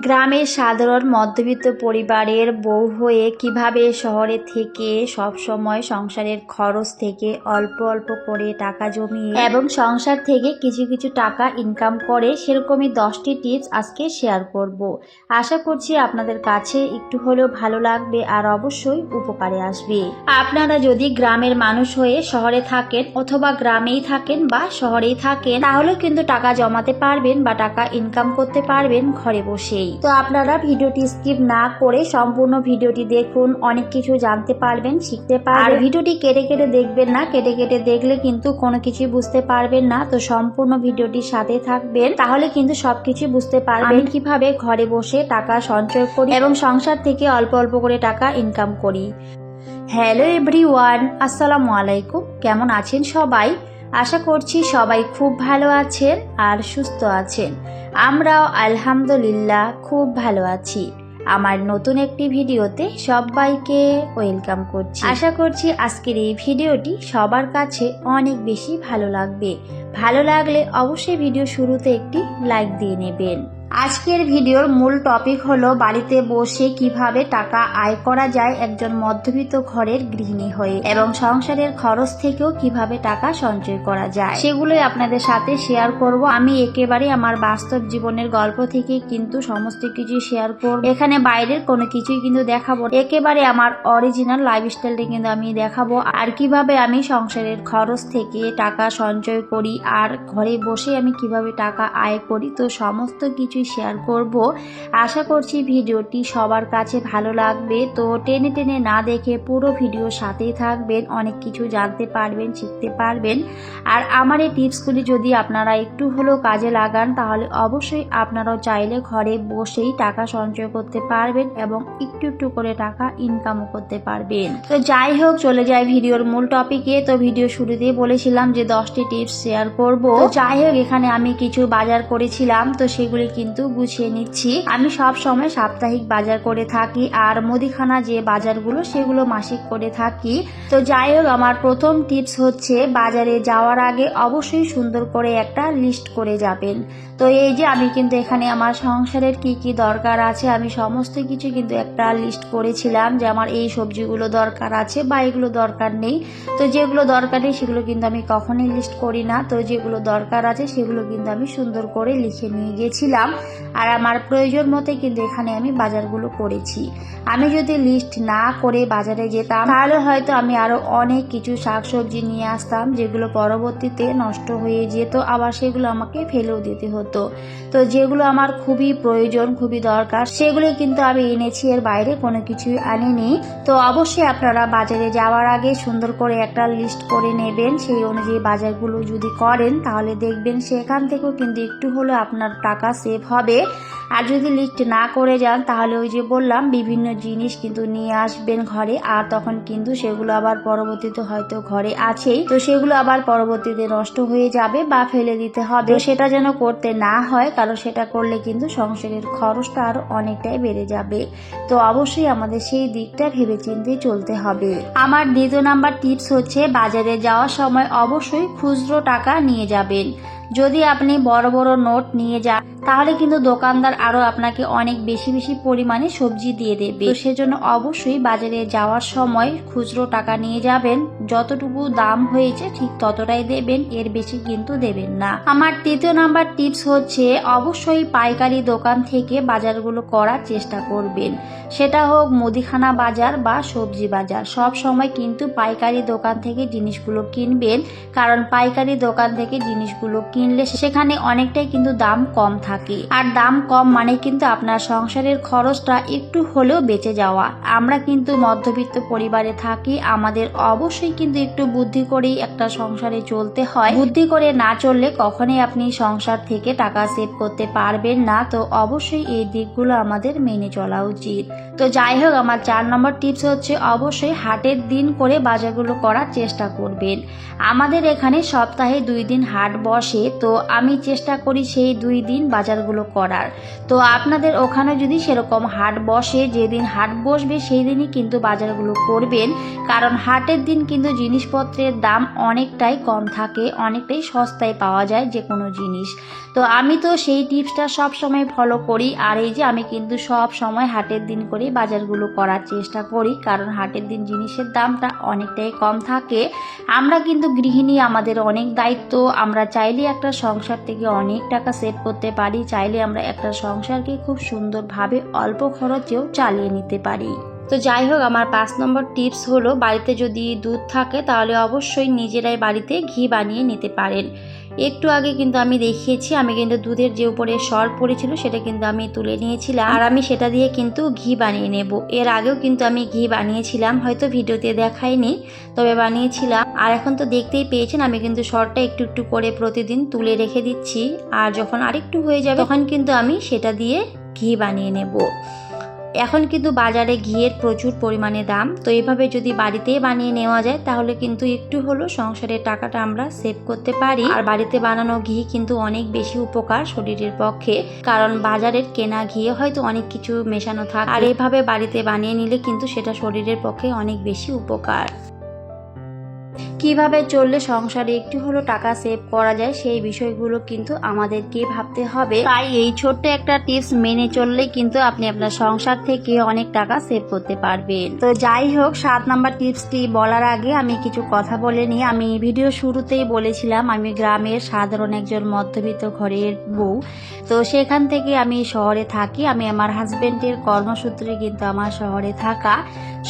গ্রামের সাধারণ মধ্যবিত্ত পরিবারের বউ হয়ে কিভাবে শহরে থেকে সবসময় সংসারের খরচ থেকে অল্প অল্প করে টাকা জমিয়ে এবং সংসার থেকে কিছু কিছু টাকা ইনকাম করে সেরকমই 10টি টিপস আজকে শেয়ার করব। আশা করছি আপনাদের কাছে একটু হলেও ভালো লাগবে আর অবশ্যই উপকারে আসবে। আপনারা যদি গ্রামের মানুষ হয়ে শহরে থাকেন অথবা গ্রামেই থাকেন বা শহরেই থাকেন তাহলে কিন্তু টাকা জমাতে পারবেন বা টাকা ইনকাম করতে পারবেন ঘরে বসেই। তো আপনারা ভিডিওটি স্কিপ না করে সম্পূর্ণ ভিডিওটি দেখুন, অনেক কিছু জানতে পারবেন, শিখতে পারবেন। আর ভিডিওটি কেটে কেটে দেখবেন না, কেটে কেটে দেখলে কিন্তু কোনো কিছু বুঝতে পারবেন না। তো সম্পূর্ণ ভিডিওটির সাথে থাকবেন, তাহলে কিন্তু সবকিছু বুঝতে পারবেন কিভাবে ঘরে বসে টাকা সঞ্চয় করি এবং সংসার থেকে অল্প অল্প করে টাকা ইনকাম করি। হ্যালো এভরিওয়ান, আসসালামু আলাইকুম। কেমন আছেন সবাই? আশা করছি সবাই খুব ভালো আছেন আর সুস্থ আছেন। আমরাও আলহামদুলিল্লাহ খুব ভালো আছি। আমার নতুন একটি ভিডিওতে সবাইকে ওয়েলকাম করছি। আশা করছি আজকের এই ভিডিওটি সবার কাছে অনেক বেশি ভালো লাগবে। ভালো লাগলে অবশ্যই ভিডিও শুরুতে একটি লাইক দিয়ে নেবেন। আজকের ভিডিওর মূল টপিক হলো বাড়িতে বসে কিভাবে টাকা আয় করা যায় একজন মধ্যবিত্ত ঘরের গৃহিণী হয়ে এবং সংসারের খরচ থেকেও কিভাবে টাকা সঞ্চয় করা যায় সেগুলোই আপনাদের সাথে শেয়ার করব। আমি একেবারে আমার বাস্তব জীবনের গল্প থেকে কিন্তু সমস্ত কিছু শেয়ার করব। এখানে বাইরের কোনো কিছুই কিন্তু দেখাবো, একেবারে আমার অরিজিনাল লাইফস্টাইলটা কিন্তু আমি দেখাবো আর কিভাবে আমি সংসারের খরচ থেকে টাকা সঞ্চয় করি আর ঘরে বসে আমি কিভাবে টাকা আয় করি। তো সমস্ত কিছু শেয়ার করব। আশা করছি ভিডিওটি সবার কাছে ভালো লাগবে। তো টেনে টেনে না দেখে পুরো ভিডিওর সাথেই থাকবেন, অনেক কিছু জানতে পারবেন, শিখতে পারবেন। আর আমার এই টিপসগুলি যদি আপনারা একটু হলেও কাজে লাগান তাহলে অবশ্যই আপনারাও চাইলে ঘরে বসেই টাকা সঞ্চয় করতে পারবেন এবং একটু একটু করে টাকা ইনকামও করতে পারবেন। তো যাই হোক, চলে যাই ভিডিওর মূল টপিকে। তো ভিডিও শুরুতেই বলেছিলাম যে 10টি টিপস শেয়ার করব। তো যাই হোক, এখানে আমি কিছু বাজার করেছিলাম, তো সেগুলি কিন্তু গুছিয়ে নিচ্ছি। আমি সব সময় সাপ্তাহিক বাজার করে থাকি আর মুদিখানা যে বাজারগুলো সেগুলো মাসিক করে থাকি। তো যাই হোক, আমার প্রথম টিপস হচ্ছে বাজারে যাওয়ার আগে অবশ্যই সুন্দর করে একটা লিস্ট করে যাবেন। তো এই যে আমি কিন্তু এখানে আমার সংসারের কি কি দরকার আছে আমি সমস্ত কিছু কিন্তু একটা লিস্ট করেছিলাম যে আমার এই সবজিগুলো দরকার আছে বা এগুলো দরকার নেই। তো যেগুলো দরকার নেই সেগুলো কিন্তু আমি কখনোই লিস্ট করি না। তো যেগুলো দরকার আছে সেগুলো কিন্তু আমি সুন্দর করে লিখে নিয়ে গেছিলাম আর আমার প্রয়োজন মতে কিন্তু এখানে আমি বাজারগুলো করেছি। আমি যদি লিস্ট না করে বাজারে যেতাম তাহলে হয়তো আমি আরো অনেক কিছু শাকসবজি নিয়ে আসতাম যেগুলো পরবর্তীতে নষ্ট হয়ে যেত, আবার সেগুলো আমাকে ফেলেও দিতে হতো। তো যেগুলো আমার খুবই প্রয়োজন, খুবই দরকার, সেগুলো কিন্তু আমি এনেছি, এর বাইরে কোনো কিছুই আনিনি। তো অবশ্যই আপনারা বাজারে যাওয়ার আগে সুন্দর করে একটা লিস্ট করে নেবেন। সেই অনুযায়ী বাজারগুলো যদি করেন তাহলে দেখবেন সেখান থেকেও কিন্তু একটু হলেও আপনার টাকা সেভ হবে। আর যদি লিস্ট না করে যান তাহলে ওই যে বললাম বিভিন্ন জিনিস কিন্তু নিয়ে আসবেন ঘরে, আর তখন কিন্তু সেগুলো আবার পরবর্তীতে হয়তো ঘরে আছেই, তো সেগুলো আবার পরবর্তীতে নষ্ট হয়ে যাবে বা ফেলে দিতে হবে। সেটা যেন করতে না হয়, কারণ সেটা করলে কিন্তু সংসারের খরচটা আরো অনেকটাই বেড়ে যাবে। তো অবশ্যই আমাদের সেই দিকটা ভেবেচিন্তে চলতে হবে। আমার দ্বিতীয় নাম্বার টিপস হচ্ছে বাজারে যাওয়ার সময় অবশ্যই খুচরো টাকা নিয়ে যাবেন। যদি আপনি বড় বড় নোট নিয়ে যান তাহলে কিন্তু দোকানদার আরো আপনাকে অনেক বেশি বেশি পরিমাণে সবজি দিয়ে দেবে। তো সেজন্য অবশ্যই বাজারে যাওয়ার সময় খুচরো টাকা নিয়ে যাবেন, যতটুকু দাম হয়েছে ঠিক ততটাই দেবেন, এর বেশি কিন্তু দেবেন না। আমার তৃতীয় নাম্বার টিপস হচ্ছে অবশ্যই পাইকারি দোকান থেকে বাজারগুলো করার চেষ্টা করবেন। সেটা হোক মুদিখানা বাজার বা সবজি বাজার, সব সময় কিন্তু পাইকারি দোকান থেকে জিনিসগুলো কিনবেন, কারণ পাইকারি দোকান থেকে জিনিসগুলো কিনলে সেখানে অনেকটাই কিন্তু দাম কম থাকে। আর দাম কম মানে কিন্তু আপনার সংসারের খরচটা একটু হলেও বেঁচে যাওয়া। আমরা কিন্তু মধ্যবিত্ত পরিবারে থাকি, আমাদের অবশ্যই কিন্তু একটু বুদ্ধি করেই একটা সংসারে চলতে হয়। বুদ্ধি করে না চললে কখনোই আপনি সংসার থেকে টাকা সেভ করতে পারবেন না। তো অবশ্যই এই দিকগুলো আমাদের মেনে চলা উচিত। তো যাই হোক, আমার 4 নম্বর টিপস হচ্ছে অবশ্যই হাটের দিন করে বাজারগুলো করার চেষ্টা করবেন। আমাদের এখানে সপ্তাহে 2 দিন হাট বসে, তো আমি চেষ্টা করি সেই 2 দিন বাজারগুলো করার। তো আপনাদের ওখানে যদি সেরকম হাট বসে, যেদিন হাট বসবে সেই দিনই কিন্তু বাজারগুলো করবেন, কারণ হাটের দিন কিন্তু জিনিসপত্রের দাম অনেকটাই কম থাকে, অনেকটাই সস্তায় পাওয়া যায় যে কোনো জিনিস। তো আমি তো সেই টিপসটা সব সময় ফলো করি। আর এই যে আমি কিন্তু সব সময় হাটের দিন করে বাজারগুলো করার চেষ্টা করি, কারণ হাটের দিন জিনিসের দামটা অনেকটাই কম থাকে। আমরা কিন্তু গৃহিণী, আমাদের অনেক দায়িত্ব, আমরা চাইলে একটা সংসার থেকে অনেক টাকা সেভ করতে পারি, চাইলে আমরা একটা সংসারকে খুব সুন্দরভাবে অল্প খরচেও চালিয়ে নিতে পারি। তো যাই হোক, আমার 5 নম্বর টিপস হলো, বাড়িতে যদি দুধ থাকে তাহলে অবশ্যই নিজেরাই বাড়িতে ঘি বানিয়ে নিতে পারেন। একটু আগে কিন্তু আমি দেখিয়েছি, আমি কিন্তু দুধের যে উপরে সর পড়েছিল সেটা কিন্তু আমি তুলে নিয়েছিলাম, আর আমি সেটা দিয়ে কিন্তু ঘি বানিয়ে নেব। এর আগেও কিন্তু আমি ঘি বানিয়েছিলাম, হয়তো ভিডিওতে দেখাইনি, তবে বানিয়েছিলাম। আর এখন তো দেখতেই পেয়েছেন আমি কিন্তু সরটা একটু একটু করে প্রতিদিন তুলে রেখে দিচ্ছি, আর যখন আরেকটু হয়ে যাবে তখন কিন্তু আমি সেটা দিয়ে ঘি বানিয়ে নেব। এখন কিন্তু বাজারে ঘিয়ের প্রচুর পরিমাণে দাম, তো এভাবে যদি বাড়িতেই বানিয়ে নেওয়া যায় তাহলে কিন্তু একটু হলো সংসারের টাকাটা আমরা সেভ করতে পারি। আর বাড়িতে বানানো ঘি কিন্তু অনেক বেশি উপকার শরীরের পক্ষে, কারণ বাজারের কেনা ঘিয়ে হয়তো অনেক কিছু মেশানো থাকে, আর এভাবে বাড়িতে বানিয়ে নিলে কিন্তু সেটা শরীরের পক্ষে অনেক বেশি উপকার। কিভাবে চললে সংসারে একটু হলো টাকা সেভ করা যায় সেই বিষয়গুলো কিন্তু আমাদেরকে ভাবতে হবে। তাই এই ছোট্ট একটা টিপস মেনে চললে কিন্তু আপনি আপনার সংসার থেকে অনেক টাকা সেভ করতে পারবেন। তো যাই হোক, 7 নাম্বার টিপসটি বলার আগে আমি কিছু কথা বলে নিই। আমি ভিডিও শুরুতেই বলেছিলাম আমি গ্রামের সাধারণ একজন মধ্যবিত্ত ঘরের বউ। তো সেখান থেকে আমি শহরে থাকি, আমি আমার হাজবেন্ডের কর্মসূত্রে কিন্তু আমার শহরে থাকা।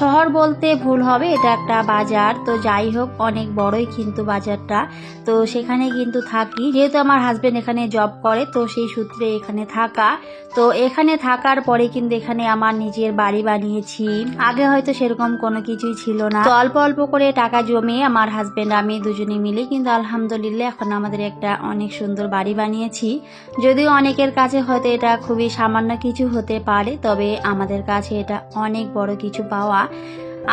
শহর বলতে ভুল হবে, এটা একটা বাজার। তো যাই হোক, অনেক বড়ই কিন্তু বাজারটা। তো সেখানে কিন্তু থাকি, যেহেতু আমার হাজবেন্ড এখানে জব করে, তো সেই সূত্রে এখানে থাকা। তো এখানে থাকার পরে কিন্তু এখানে আমার নিজের বাড়ি বানিয়েছি। আগে হয়তো সেরকম কোনো কিছুই ছিল না, তো অল্প অল্প করে টাকা জমিয়ে আমার হাজবেন্ড আমি দুজনে মিলে কিন্তু আলহামদুলিল্লাহ এখন আমাদের একটা অনেক সুন্দর বাড়ি বানিয়েছি। যদিও অনেকের কাছে হয়তো এটা খুবই সামান্য কিছু হতে পারে, তবে আমাদের কাছে এটা অনেক বড় কিছু পাওয়া।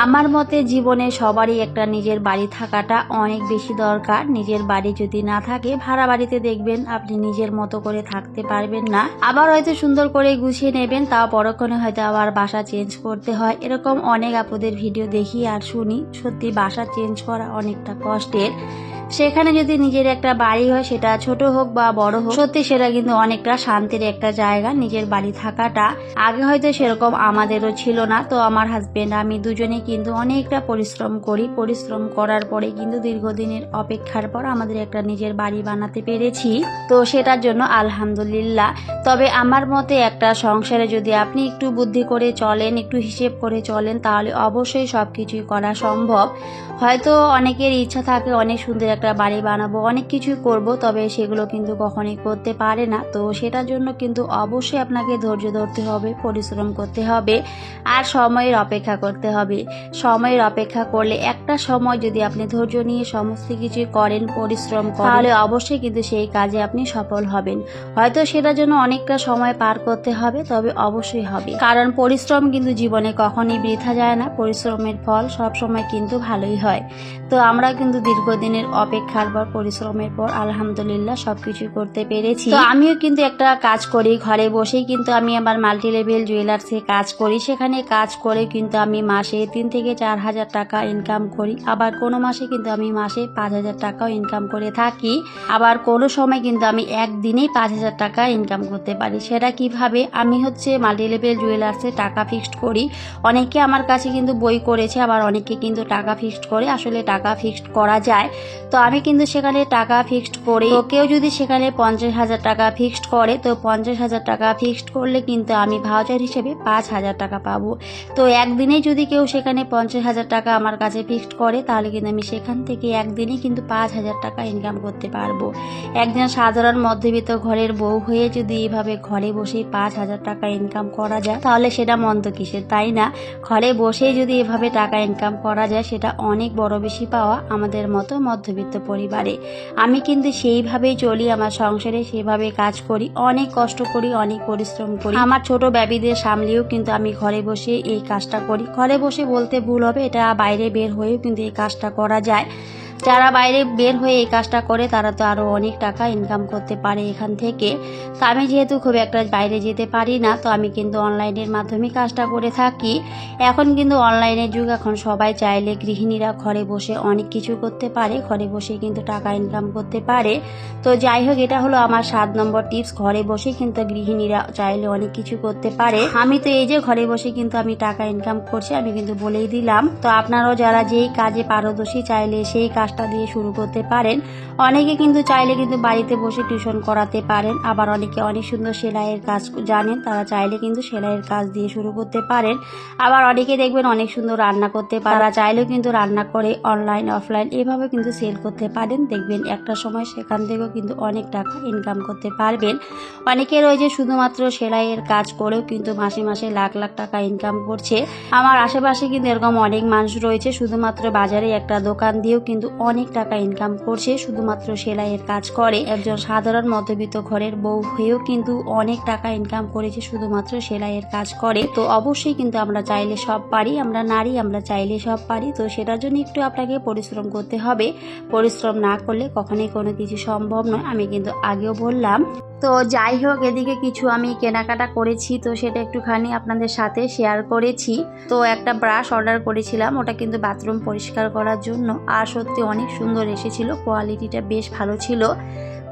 আমার মতে জীবনে সবারই একটা নিজের বাড়ি থাকাটা অনেক বেশি দরকার। নিজের বাড়ি যদি না থাকে, ভাড়া বাড়িতে দেখবেন আপনি নিজের মতো করে থাকতে পারবেন না। আবার হয়তো সুন্দর করে গুছিয়ে নেবেন, তাও পরক্ষণে হয়তো আবার বাসা চেঞ্জ করতে হয়। এরকম অনেক আপুদের ভিডিও দেখি আর শুনি, সত্যি বাসা চেঞ্জ করা অনেকটা কষ্টের। সেখানে যদি নিজের একটা বাড়ি হয়, সেটা ছোট হোক বা বড় হোক, সত্যি সেটা কিন্তু অনেকটা শান্তির একটা জায়গা নিজের বাড়ি থাকাটা। আগে হয়তো সেরকম আমাদেরও ছিল না। তো আমার হাজবেন্ড আমি দুজনে কিন্তু অনেকটা পরিশ্রম করি, পরিশ্রম করার পরে কিন্তু দীর্ঘদিনের অপেক্ষার পর আমাদের একটা নিজের বাড়ি বানাতে পেরেছি। তো সেটার জন্য আলহামদুলিল্লাহ। তবে আমার মতে একটা সংসারে যদি আপনি একটু বুদ্ধি করে চলেন, একটু হিসেব করে চলেন, তাহলে অবশ্যই সবকিছুই করা সম্ভব। হয়তো অনেকের ইচ্ছা থাকে অনেক সুন্দর একটা বাড়ি বানাবো, অনেক কিছুই করব, তবে সেগুলো কিন্তু কখনোই করতে পারে না। তো সেটার জন্য কিন্তু অবশ্যই আপনাকে ধৈর্য ধরতে হবে, পরিশ্রম করতে হবে, আর সময়ের অপেক্ষা করতে হবে। সময়ের অপেক্ষা করলে একটা সময় যদি আপনি ধৈর্য নিয়ে সমস্ত কিছু করেন, পরিশ্রম করেন, তাহলে অবশ্যই কিন্তু সেই কাজে আপনি সফল হবেন। হয়তো সেটার জন্য অনেকটা সময় পার করতে হবে, তবে অবশ্যই হবে, কারণ পরিশ্রম কিন্তু জীবনে কখনই বৃথা যায় না। পরিশ্রমের ফল সব সময় কিন্তু ভালোই হয়। তো আমরা কিন্তু দীর্ঘদিনের অপেক্ষার পর, পরিশ্রমের পর আলহামদুলিল্লাহ সবকিছু করতে পেরেছি। তো আমিও কিন্তু একটা কাজ করি, ঘরে বসেই কিন্তু আমি আমার মাল্টি লেভেল জুয়েলার্সে কাজ করি। সেখানে কাজ করে কিন্তু আমি মাসে 3 থেকে 4 হাজার টাকা ইনকাম করি। আবার কোনো মাসে কিন্তু আমি মাসে 5 হাজার টাকাও ইনকাম করে থাকি। আবার কোনো সময় কিন্তু আমি একদিনেই 5 হাজার টাকা ইনকাম করতে পারি। সেটা কিভাবে? আমি হচ্ছে মাল্টি লেভেল জুয়েলার্সে টাকা ফিক্সড করি। অনেকে আমার কাছে কিন্তু বই করেছে, আবার অনেকে কিন্তু টাকা ফিক্সড করে। আসলে টাকা ফিক্সড করা যায়। তো আমি কিন্তু সেখানে টাকা ফিক্সড করি। তো কেউ যদি সেখানে 50 হাজার টাকা ফিক্সড করে, তো 50 হাজার টাকা ফিক্সড করলে কিন্তু আমি ভাউচার হিসেবে 5 হাজার টাকা পাবো। তো একদিনে যদি কেউ সেখানে 50 হাজার টাকা আমার কাছে ফিক্সড করে, তাহলে কিন্তু আমি সেখান থেকে একদিনে কিন্তু 5 হাজার টাকা ইনকাম করতে পারবো। একজন সাধারণ মধ্যবিত্ত ঘরের বউ হয়ে যদি এভাবে ঘরে বসেই 5 হাজার টাকা ইনকাম করা যায়, তাহলে সেটা মন্দ কিসের, তাই না? ঘরে বসেই যদি এভাবে টাকা ইনকাম করা যায়, সেটা অনেক বড় বেশি পাওয়া আমাদের মতো মধ্যবিত্ত পরিবারে। আমি কিন্তু সেইভাবেই চলি, আমার সংসারে সেভাবে কাজ করি, অনেক কষ্ট করি, অনেক পরিশ্রম করি। আমার ছোট বেবিদের সামলেও কিন্তু আমি ঘরে বসে এই কাজটা করি। ঘরে বসে বলতে ভুল হবে, এটা বাইরে বের হয়েও কিন্তু এই কাজটা করা যায়। যারা বাইরে বের হয়ে এই কাজটা করে তারা তো আরও অনেক টাকা ইনকাম করতে পারে এখান থেকে। তো আমি যেহেতু খুব একটা বাইরে যেতে পারি না, তো আমি কিন্তু অনলাইনের মাধ্যমে কাজটা করে থাকি। এখন কিন্তু অনলাইনের যুগ, এখন সবাই চাইলে গৃহিণীরা ঘরে বসে অনেক কিছু করতে পারে, ঘরে বসে কিন্তু টাকা ইনকাম করতে পারে। তো যাই হোক, এটা হলো আমার 7 নম্বর টিপস। ঘরে বসে কিন্তু গৃহিণীরা চাইলে অনেক কিছু করতে পারে। আমি তো এই যে ঘরে বসে কিন্তু আমি টাকা ইনকাম করছি, আমি কিন্তু বলেই দিলাম। তো আপনারাও যারা যেই কাজে পারদর্শী চাইলে সেই কাজটা দিয়ে শুরু করতে পারেন। অনেকে কিন্তু চাইলে কিন্তু বাড়িতে বসে টিউশন করাতে পারেন, আবার অনেকে অনেক সুন্দর সেলাইয়ের কাজ জানেন, তারা চাইলে কিন্তু সেলাইয়ের কাজ দিয়ে শুরু করতে পারেন। আবার অনেকে দেখবেন অনেক সুন্দর রান্না করতে পারে, তারা চাইলেও কিন্তু রান্না করে অনলাইন অফলাইন এভাবে কিন্তু সেল করতে পারেন। দেখবেন একটা সময় সেখান থেকেও কিন্তু অনেক টাকা ইনকাম করতে পারবেন। অনেকে রয়েছে শুধুমাত্র সেলাইয়ের কাজ করেও কিন্তু মাসে মাসে লাখ লাখ টাকা ইনকাম করছে। আমার আশেপাশে কিন্তু এরকম অনেক মানুষ রয়েছে শুধুমাত্র বাজারে একটা দোকান দিয়েও কিন্তু অনেক টাকা ইনকাম করছে, শুধুমাত্র সেলাইয়ের কাজ করে। একজন সাধারণ মধ্যবিত্ত ঘরের বউ হয়েও কিন্তু অনেক টাকা ইনকাম করেছে শুধুমাত্র সেলাইয়ের কাজ করে। তো অবশ্যই কিন্তু আমরা চাইলে সব পারি, আমরা নারী, আমরা চাইলে সব পারি। তো সেটার জন্য একটু আপনাকে পরিশ্রম করতে হবে। পরিশ্রম না করলে কখনোই কোনো কিছু সম্ভব নয়, আমি কিন্তু আগেও বললাম। তো যাই হোক, এদিকে কিছু আমি কেনাকাটা করেছি, তো সেটা একটুখানি আপনাদের সাথে শেয়ার করেছি। তো একটা ব্রাশ অর্ডার করেছিলাম, ওটা কিন্তু বাথরুম পরিষ্কার করার জন্য, আর সত্যি অনেক সুন্দর এসেছিল, কোয়ালিটিটা বেশ ভালো ছিল।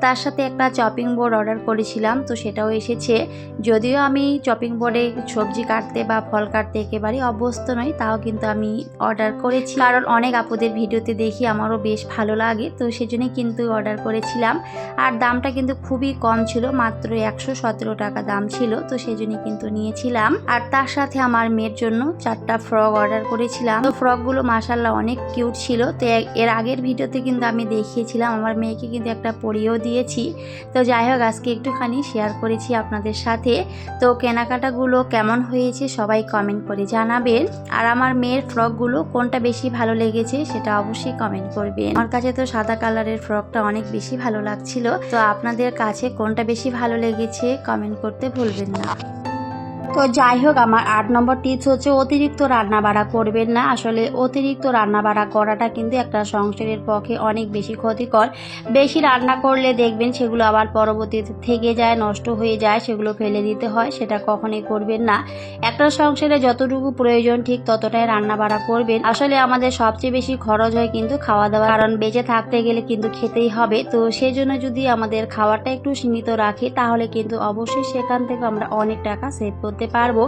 তার সাথে একটা চপিং বোর্ড অর্ডার করেছিলাম, তো সেটাও এসেছে। যদিও আমি চপিং বোর্ডে সবজি কাটতে বা ফল কাটতে একেবারে অভ্যস্ত নই, তাও কিন্তু আমি অর্ডার করেছি, কারণ অনেক আপুদের ভিডিওতে দেখি আমারও বেশ ভালো লাগে, তো সেজন্যই কিন্তু অর্ডার করেছিলাম। আর দামটা কিন্তু খুবই কম ছিল, মাত্র 117 টাকা দাম ছিল, তো সেজন্যই কিন্তু নিয়েছিলাম। আর তার সাথে আমার মেয়ের জন্য 4টা ফ্রক অর্ডার করেছিলাম। তো ফ্রকগুলো মাশাআল্লাহ অনেক কিউট ছিল। তো এর আগের ভিডিওতে কিন্তু আমি দেখিয়েছিলাম, আমার মেয়েকে কিন্তু একটা পরিয়েও দিয়েছি। তো যাই হোক, আজকে একটুখানি শেয়ার করেছি আপনাদের সাথে। তো কেনাকাটাগুলো কেমন হয়েছে সবাই কমেন্ট করে জানাবেন। আর আমার মেয়ের ফ্রকগুলো কোনটা বেশি ভালো লেগেছে সেটা অবশ্যই কমেন্ট করবেন। আমার কাছে তো সাদা কালারের ফ্রকটা অনেক বেশি ভালো লাগছিল। তো আপনাদের কাছে কোনটা বেশি ভালো লেগেছে কমেন্ট করতে ভুলবেন না। তো যাই হোক, আমার 8 নম্বর টিপস হচ্ছে অতিরিক্ত রান্না বাড়া করবেন না। আসলে অতিরিক্ত রান্না বাড়া করাটা কিন্তু একটা সংসারের পক্ষে অনেক বেশি ক্ষতিকর। বেশি রান্না করলে দেখবেন সেগুলো আবার পরবর্তীতে থেকে যায়, নষ্ট হয়ে যায়, সেগুলো ফেলে দিতে হয়, সেটা কখনোই করবেন না। একটা সংসারে যতটুকু প্রয়োজন ঠিক ততটাই রান্না বাড়া করবেন। আসলে আমাদের সবচেয়ে বেশি খরচ হয় কিন্তু খাওয়া দাওয়া, কারণ বেঁচে থাকতে গেলে কিন্তু খেতেই হবে। তো সেই জন্য যদি আমাদের খাওয়াটা একটু সীমিত রাখি, তাহলে কিন্তু অবশ্যই সেখান থেকে আমরা অনেক টাকা সেভ করতে পারবো।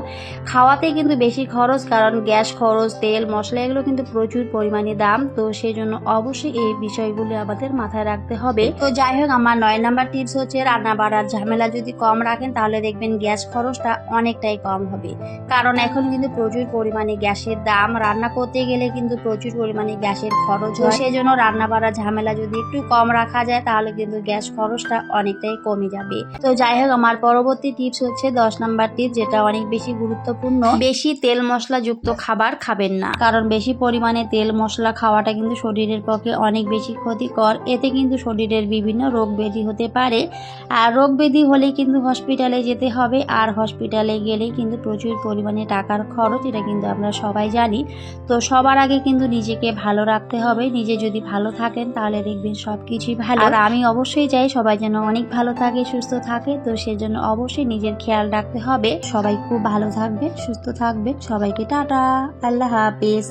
খাওয়াতে কিন্তু বেশি খরচ, কারণ গ্যাস খরচ, তেল মশলা এগুলো কিন্তু প্রচুর পরিমাণে দাম। তো সেই জন্য অবশ্যই এই বিষয়গুলি আমাদের মাথায় রাখতে হবে। তো যাই হোক, আমার 9 নাম্বার টিপস হচ্ছে রান্না বাড়ার ঝামেলা যদি কম রাখেন তাহলে দেখবেন গ্যাস খরচটা অনেকটাই কম হবে। কারণ এখন কিন্তু প্রচুর পরিমাণে গ্যাসের দাম, রান্না করতে গেলে কিন্তু প্রচুর পরিমাণে গ্যাসের খরচ হয়। সেই জন্য রান্না বাড়ার ঝামেলা যদি একটু কম রাখা যায় তাহলে কিন্তু গ্যাস খরচটা অনেকটাই কমে যাবে। তো যাই হোক, আমার পরবর্তী টিপস হচ্ছে 10 নাম্বার টিপস, যেটা অনেক বেশি গুরুত্বপূর্ণ। বেশি তেল মশলা যুক্ত খাবার খাবেন না, কারণ বেশি পরিমাণে তেল মশলা খাওয়াটা কিন্তু শরীরের পক্ষে অনেক বেশি ক্ষতিকর। এতে কিন্তু শরীরের বিভিন্ন রোগ ব্যাধি হতে পারে, আর রোগ ব্যাধি হলে কিন্তু হসপিটালে যেতে হবে, আর হসপিটালে গেলে কিন্তু প্রচুর পরিমাণে টাকার খরচ, এটা কিন্তু আমরা সবাই জানি। তো সবার আগে কিন্তু নিজেকে ভালো রাখতে হবে। নিজে যদি ভালো থাকেন তাহলে দেখবেন সব কিছুই ভালো। আর আমি অবশ্যই চাই সবাই যেন অনেক ভালো থাকে, সুস্থ থাকে। তো সেজন্য অবশ্যই নিজের খেয়াল রাখতে হবে। সবাই খুব ভালো থাকবেন, সুস্থ থাকবেন। সবাইকে টাটা, আল্লাহ হাফেজ।